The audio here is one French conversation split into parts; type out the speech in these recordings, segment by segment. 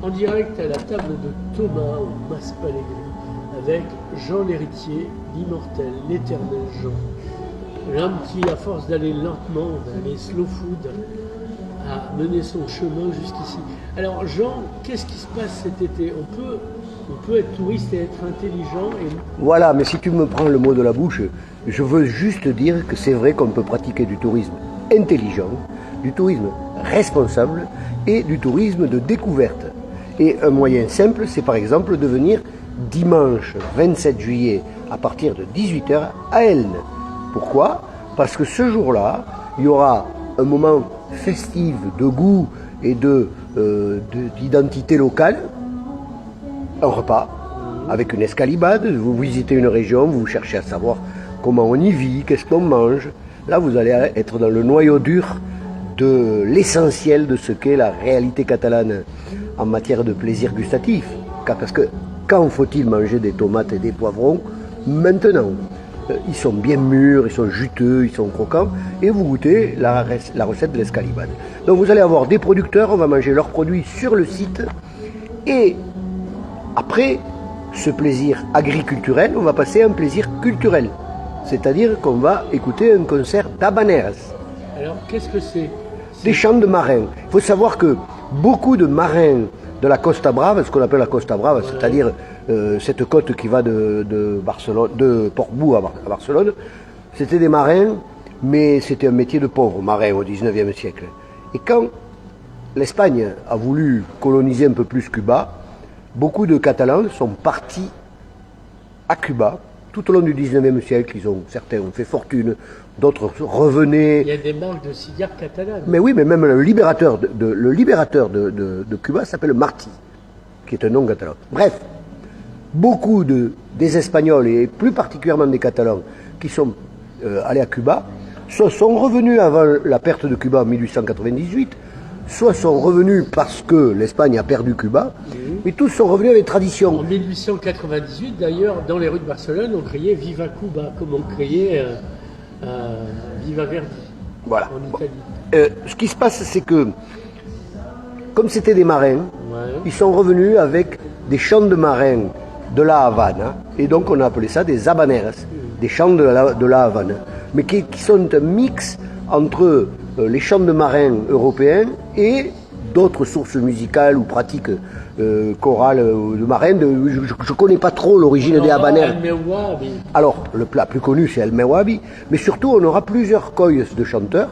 En direct à la table de Thomas au Mas Palais avec Jean l'héritier, l'immortel, l'éternel Jean. L'homme qui, à force d'aller lentement, d'aller slow food, a mené son chemin jusqu'ici. Alors Jean, qu'est-ce qui se passe cet été? On peut être touriste et être intelligent. Voilà, mais si tu me prends le mot de la bouche, je veux juste dire que c'est vrai qu'on peut pratiquer du tourisme intelligent, du tourisme responsable et du tourisme de découverte. Et un moyen simple, c'est par exemple de venir dimanche 27 juillet à partir de 18h à Elne. Pourquoi? Parce que ce jour-là, il y aura un moment festif de goût et d'identité locale, un repas avec une escalibade, vous visitez une région, vous cherchez à savoir comment on y vit, qu'est-ce qu'on mange. Là, vous allez être dans le noyau dur de l'essentiel de ce qu'est la réalité catalane en matière de plaisir gustatif. Parce que quand faut-il manger des tomates et des poivrons? Maintenant. Ils sont bien mûrs, ils sont juteux, ils sont croquants, et vous goûtez la recette de l'escalibade. Donc vous allez avoir des producteurs, on va manger leurs produits sur le site, et après ce plaisir agriculturel, on va passer à un plaisir culturel. C'est-à-dire qu'on va écouter un concert d'habaneras. Alors qu'est-ce que c'est? Des chants de marins. Il faut savoir que beaucoup de marins de la Costa Brava, ce qu'on appelle la Costa Brava, c'est-à-dire cette côte qui va de Portbou à Barcelone, c'était des marins, mais c'était un métier de pauvre, marin au XIXe siècle. Et quand l'Espagne a voulu coloniser un peu plus Cuba, beaucoup de Catalans sont partis à Cuba tout au long du XIXe siècle. Certains ont fait fortune, d'autres revenaient. Il y a des marques de cigares catalanes. Mais oui, mais même le libérateur de Cuba s'appelle Martí, qui est un nom catalan. Bref, beaucoup des Espagnols, et plus particulièrement des Catalans, qui sont allés à Cuba, soit sont revenus avant la perte de Cuba en 1898, soit sont revenus parce que l'Espagne a perdu Cuba, mais tous sont revenus avec tradition. En 1898, d'ailleurs, dans les rues de Barcelone, on criait Viva Cuba, comme on criait Viva Verdi, voilà. en Italie. Ce qui se passe, c'est que, comme c'était des marins, ils sont revenus avec des chants de marins de la Havane, hein, et donc on a appelé ça des habaneras, des chants de la Havane, mais qui sont un mix entre les chants de marins européens et d'autres sources musicales ou pratiques chorales de marins. Je ne connais pas trop l'origine des habaneras. Alors, le plat plus connu, c'est El Mewabi, mais surtout, on aura plusieurs coyes de chanteurs.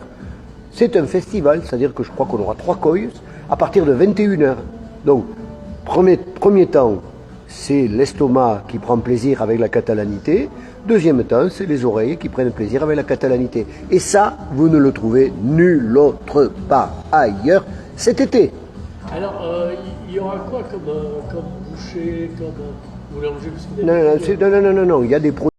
C'est un festival, c'est-à-dire que je crois qu'on aura 3 coyes à partir de 21h. Donc, premier temps, c'est l'estomac qui prend plaisir avec la catalanité. Deuxième temps, c'est les oreilles qui prennent plaisir avec la catalanité. Et ça, vous ne le trouvez nulle autre part ailleurs cet été. Alors, il y aura quoi comme boucher, comme boulanger? Non, il y a des produits.